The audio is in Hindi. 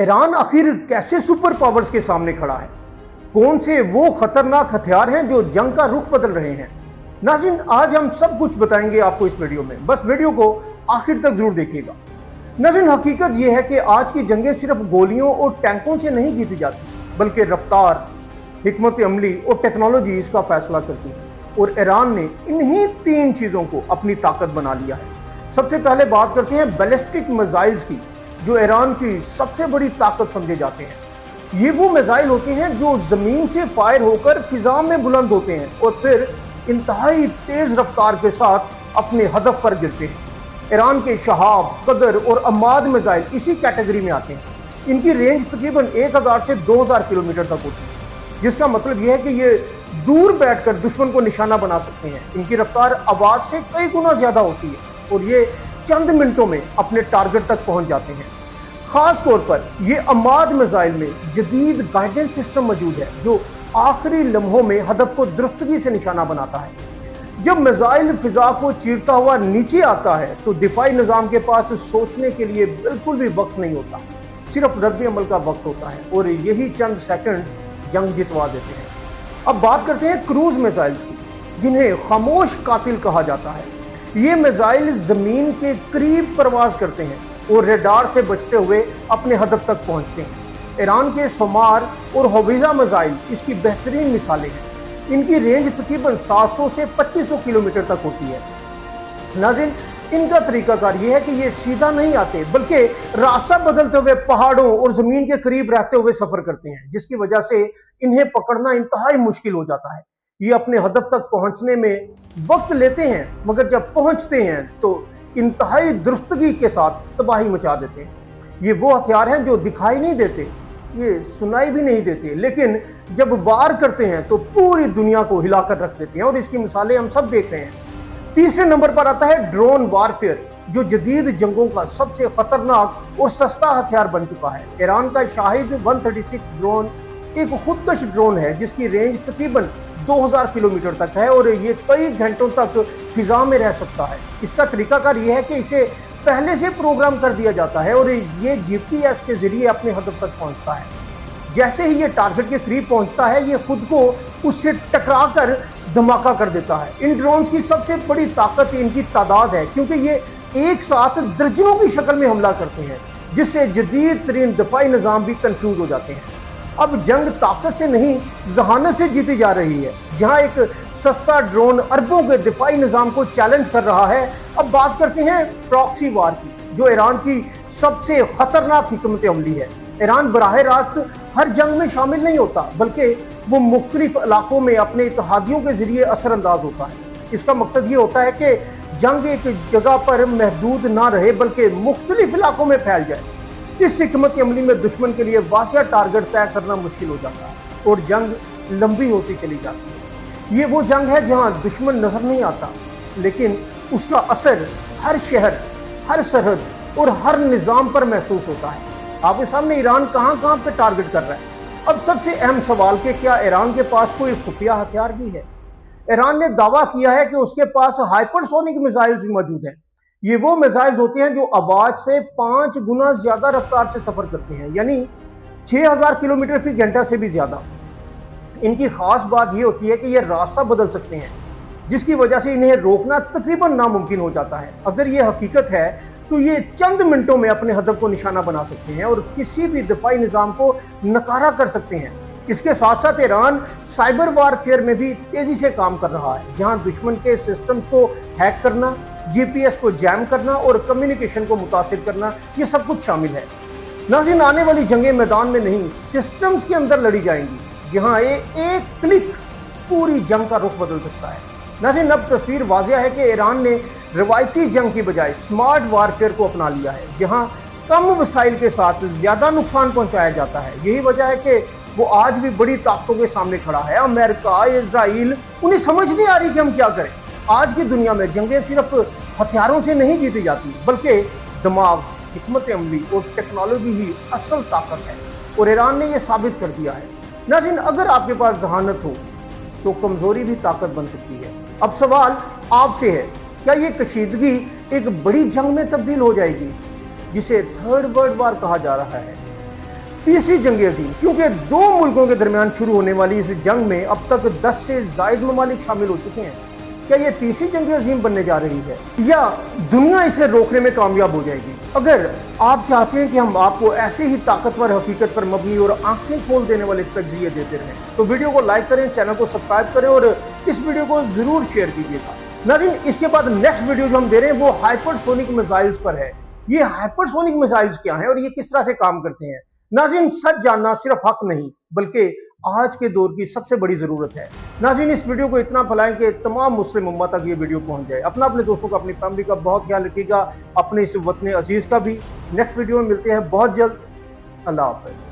ईरान आखिर कैसे सुपर पावर्स के सामने खड़ा है? कौन से वो खतरनाक हथियार हैं जो जंग का रुख बदल रहे हैं? नाज़रीन, आज हम सब कुछ बताएंगे आपको इस वीडियो में, बस वीडियो को आखिर तक जरूर देखिएगा। नाज़रीन, हकीकत यह है कि आज की जंगें सिर्फ गोलियों और टैंकों से नहीं जीती जाती, बल्कि रफ्तार, हिकमत अमली और टेक्नोलॉजी इसका फैसला करती है। और ईरान ने इन्हीं तीन चीज़ों को अपनी ताकत बना लिया है। सबसे पहले बात करते हैं बैलिस्टिक मिसाइल्स की, जो ईरान की सबसे बड़ी ताकत समझे जाते हैं। ये वो मिसाइल होते हैं जो जमीन से फायर होकर फिजा में बुलंद होते हैं और फिर इंतहाई तेज रफ्तार के साथ अपने हदफ पर गिरते हैं। ईरान के शहाब, कदर और अमाद मिसाइल इसी कैटेगरी में आते हैं। इनकी रेंज तकरीबन 1000 से 2000 किलोमीटर तक होती है, जिसका मतलब यह है कि ये दूर बैठकर दुश्मन को निशाना बना सकते हैं। इनकी रफ्तार आवाज से कई गुना ज्यादा होती है और ये चंद मिनटों में अपने टारगेट तक पहुंच जाते हैं। खास तौर पर ये अमाद मिसाइल में जदीद गाइडेंस सिस्टम मौजूद है, जो आखिरी लम्हों में हदफ को दुरुस्तगी से निशाना बनाता है। जब मिसाइल फिजा को चीरता हुआ नीचे आता है तो दिफाई निजाम के पास सोचने के लिए बिल्कुल भी वक्त नहीं होता, सिर्फ रद्द अमल का वक्त होता है और यही चंद सेकंड्स जंग जितवा देते हैं। अब बात करते हैं क्रूज मिसाइल की, जिन्हें खामोश कातिल कहा जाता है। ये मिसाइल जमीन के करीब परवाज करते हैं और रेडार से बचते हुए अपने हदफ तक पहुंचते हैं। ईरान के सोमार और हवीजा मिसाइल इसकी बेहतरीन मिसालें हैं। इनकी रेंज तकरीबन 700 से 2500 किलोमीटर तक होती है। नाज़रीन, इनका तरीकाकार यह है कि ये सीधा नहीं आते, बल्कि रास्ता बदलते हुए पहाड़ों और जमीन के करीब रहते हुए सफर करते हैं, जिसकी वजह से इन्हें पकड़ना इंतहाई मुश्किल हो जाता है। ये अपने हदफ तक पहुंचने में वक्त लेते हैं, मगर जब पहुंचते हैं तो इंतहाई दुरुस्तगी के साथ तबाही मचा देते हैं। ये वो हथियार हैं जो दिखाई नहीं देते, ये सुनाई भी नहीं देते, लेकिन जब वार करते हैं तो पूरी दुनिया को हिलाकर रख देते हैं और इसकी मिसालें हम सब देख रहे हैं। तीसरे नंबर पर आता है ड्रोन वारफेयर, जो जदीद जंगों का सबसे खतरनाक और सस्ता हथियार बन चुका है। ईरान का शाहिद 136 ड्रोन एक खुदकश ड्रोन है, जिसकी रेंज तकरीबन 2000 किलोमीटर तक है और ये कई घंटों तक फिजा में रह सकता है। इसका तरीकाकार यह है कि इसे पहले से प्रोग्राम कर दिया जाता है और ये जीपीएस के जरिए अपने हदफ तक पहुंचता है। जैसे ही ये टारगेट के करीब पहुंचता है, ये खुद को उससे टकरा कर धमाका कर देता है। इन ड्रोन्स की सबसे बड़ी ताकत इनकी तादाद है, क्योंकि ये एक साथ दर्जनों की शक्ल में हमला करते हैं, जिससे जदीद तरीन दफाई निजाम भी कंफ्यूज हो जाते हैं। अब जंग ताकत से नहीं, जहानत से जीती जा रही है। जहां एक सस्ता ड्रोन अरबों के दिफाई निजाम को चैलेंज कर रहा है। अब बात करते हैं प्रॉक्सी वार की, जो ईरान की सबसे खतरनाक हिकमत अमली है। ईरान बराह रास्त हर जंग में शामिल नहीं होता, बल्कि वो मुख्तलिफ इलाकों में अपने इत्तेहादियों के जरिए असरअंदाज होता है। इसका मकसद ये होता है कि जंग एक जगह पर महदूद ना रहे, बल्कि मुख्तलिफ इलाकों में फैल जाए। इस हिकमत अमली में दुश्मन के लिए वासिया टारगेट तय करना मुश्किल हो जाता है और जंग लंबी होती चली जाती है। ये वो जंग है जहां दुश्मन नजर नहीं आता, लेकिन उसका असर हर शहर, हर सरहद और हर निजाम पर महसूस होता है। आपके सामने ईरान कहां पे टारगेट कर रहा है। अब सबसे अहम सवाल कि क्या ईरान के पास कोई खुफिया हथियार भी है? ईरान ने दावा किया है कि उसके पास हाइपरसोनिक मिसाइल भी मौजूद हैं। ये वो मिसाइल होते हैं जो आवाज से 5 गुना ज्यादा रफ्तार से सफर करते हैं, यानी 6000 किलोमीटर फी घंटा से भी ज्यादा। इनकी खास बात यह होती है कि ये रास्ता बदल सकते हैं, जिसकी वजह से इन्हें रोकना तकरीबन नामुमकिन हो जाता है। अगर ये हकीकत है तो ये चंद मिनटों में अपने हदफ को निशाना बना सकते हैं और किसी भी दिफाई निजाम को नकारा कर सकते हैं। इसके साथ साथ ईरान साइबर वारफेयर में भी तेजी से काम कर रहा है, जहां दुश्मन के सिस्टम्स को हैक करना, जीपीएस को जैम करना और कम्युनिकेशन को मुतासिर करना, ये सब कुछ शामिल है। नाज़रीन, आने वाली जंगें मैदान में नहीं, सिस्टम्स के अंदर लड़ी जाएंगी, जहां एक क्लिक पूरी जंग का रुख बदल सकता है। नाज़रीन, अब तस्वीर वाज़िया है कि ईरान ने रवायती जंग की बजाय स्मार्ट वारफेयर को अपना लिया है, जहां कम वसाइल के साथ ज्यादा नुकसान पहुंचाया जाता है। यही वजह है कि वो आज भी बड़ी ताकतों के सामने खड़ा है। अमेरिका, इजराइल, उन्हें समझ नहीं आ रही कि हम क्या करें। आज की दुनिया में जंगें सिर्फ हथियारों से नहीं जीती जाती, बल्कि दिमाग, हिकमत अमली और टेक्नोलॉजी ही असल ताकत है और ईरान ने यह साबित कर दिया है। नाज़रीन, अगर आपके पास जहानत हो तो कमजोरी भी ताकत बन सकती है। अब सवाल आपसे है, क्या ये कशीदगी एक बड़ी जंग में तब्दील हो जाएगी, जिसे थर्ड वर्ल्ड वार कहा जा रहा है? तीसरी जंग अजीम, क्योंकि दो मुल्कों के दरमियान शुरू होने वाली इस जंग में अब तक 10 से जायद ममालिक शामिल हो चुके हैं। क्या ये तीसरी जंग अजीम बनने जा रही है या दुनिया इसे रोकने में कामयाब हो जाएगी? अगर आप चाहते हैं कि हम आपको ऐसे ही ताकतवर हकीकत पर मबनी और आंखें खोल देने वाले तजज़िये देते रहें तो वीडियो को लाइक करें, चैनल को सब्सक्राइब करें और इस वीडियो को जरूर शेयर कीजिएगा। नाज़रीन, इसके बाद नेक्स्ट वीडियो जो हम दे रहे हैं वो हाइपरसोनिक मिसाइल्स पर है। ये हाइपरसोनिक मिसाइल्स क्या हैं और ये किस तरह से काम करते हैं? नाज़रीन, सच जानना सिर्फ हक नहीं बल्कि आज के दौर की सबसे बड़ी जरूरत है। नाज़रीन, इस वीडियो को इतना फैलाएं कि तमाम मुस्लिम उम्मा तक ये वीडियो पहुंच जाए। अपने दोस्तों का, अपनी फैमिली का बहुत ख्याल रखिएगा, अपने इस वतन अजीज का भी। नेक्स्ट वीडियो में मिलते हैं बहुत जल्द। अल्लाह हाफ़िज़।